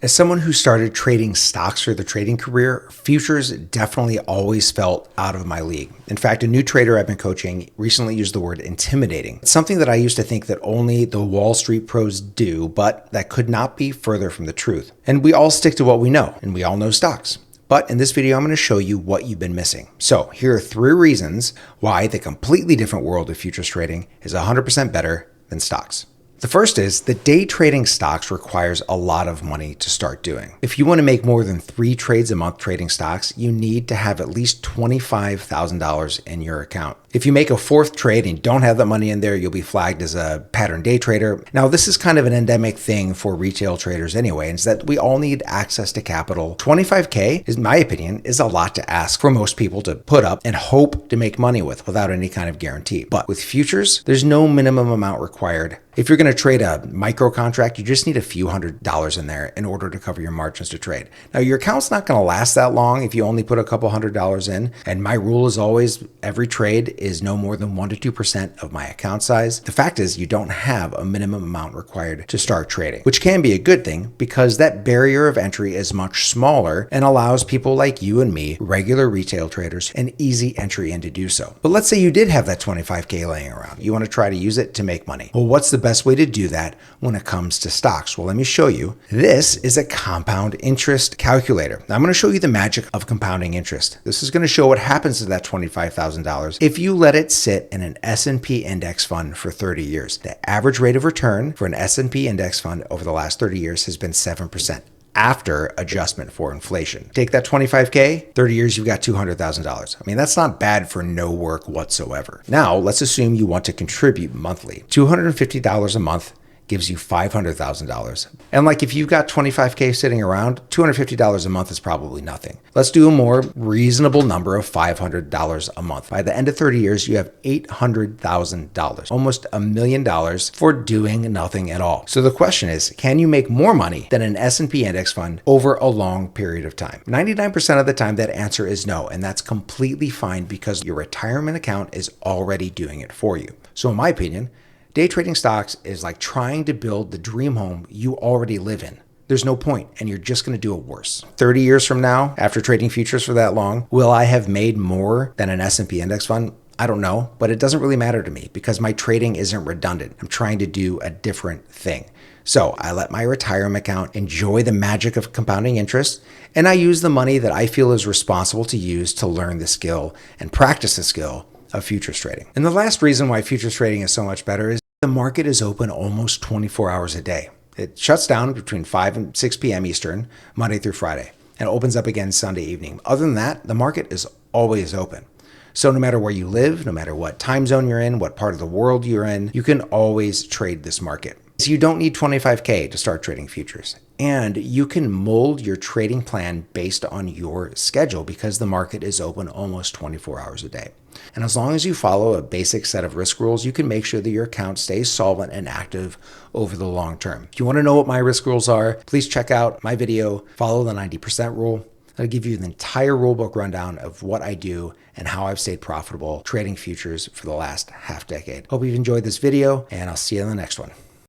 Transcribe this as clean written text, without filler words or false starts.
As someone who started trading stocks for their trading career, futures definitely always felt out of my league. In fact, a new trader I've been coaching recently used the word intimidating. It's something that I used to think that only the Wall Street pros do, but that could not be further from the truth. And we all stick to what we know, and we all know stocks. But in this video, I'm going to show you what you've been missing. So here are 3 reasons why the completely different world of futures trading is 100% better than stocks. The first is that day trading stocks requires a lot of money to start doing. If you want to make more than 3 trades a month trading stocks, you need to have at least $25,000 in your account. If you make a 4th trade and don't have that money in there, you'll be flagged as a pattern day trader. Now, this is kind of an endemic thing for retail traders anyway, and it's that we all need access to capital. 25K, in my opinion, is a lot to ask for most people to put up and hope to make money with without any kind of guarantee. But with futures, there's no minimum amount required. If you're going to trade a micro contract, you just need a few $100s in there in order to cover your margins to trade. Now, your account's not going to last that long if you only put a couple $100s in. And my rule is always every trade is no more than 1 to 2% of my account size. The fact is you don't have a minimum amount required to start trading, which can be a good thing because that barrier of entry is much smaller and allows people like you and me, regular retail traders, an easy entry in to do so. But let's say you did have that 25K laying around. You want to try to use it to make money. Well, what's the best way to do that when it comes to stocks? Well, let me show you. This is a compound interest calculator. Now, I'm going to show you the magic of compounding interest. This is going to show what happens to that $25,000 if you let it sit in an S&P index fund for 30 years. The average rate of return for an S&P index fund over the last 30 years has been 7%. After adjustment for inflation. Take that 25K, 30 years, you've got $200,000. I mean, that's not bad for no work whatsoever. Now, let's assume you want to contribute monthly. $250 a month gives you $500,000. And like if you've got 25K sitting around, $250 a month is probably nothing. Let's do a more reasonable number of $500 a month. By the end of 30 years, you have $800,000, almost $1 million for doing nothing at all. So the question is, can you make more money than an S&P index fund over a long period of time? 99% of the time, that answer is no. And that's completely fine because your retirement account is already doing it for you. So in my opinion, day trading stocks is like trying to build the dream home you already live in. There's no point, and you're just going to do it worse. 30 years from now, after trading futures for that long, will I have made more than an S&P index fund? I don't know, but it doesn't really matter to me because my trading isn't redundant. I'm trying to do a different thing. So I let my retirement account enjoy the magic of compounding interest, and I use the money that I feel is responsible to use to learn the skill and practice the skill of futures trading. And the last reason why futures trading is so much better is the market is open almost 24 hours a day. It shuts down between 5 and 6 p.m. Eastern, Monday through Friday, and opens up again Sunday evening. Other than that, the market is always open. So no matter where you live, no matter what time zone you're in, what part of the world you're in, you can always trade this market. So you don't need 25K to start trading futures. And you can mold your trading plan based on your schedule because the market is open almost 24 hours a day. And as long as you follow a basic set of risk rules, you can make sure that your account stays solvent and active over the long term. If you want to know what my risk rules are, please check out my video, Follow the 90% Rule. I'll give you the entire rulebook rundown of what I do and how I've stayed profitable trading futures for the last half decade. Hope you've enjoyed this video, and I'll see you in the next one.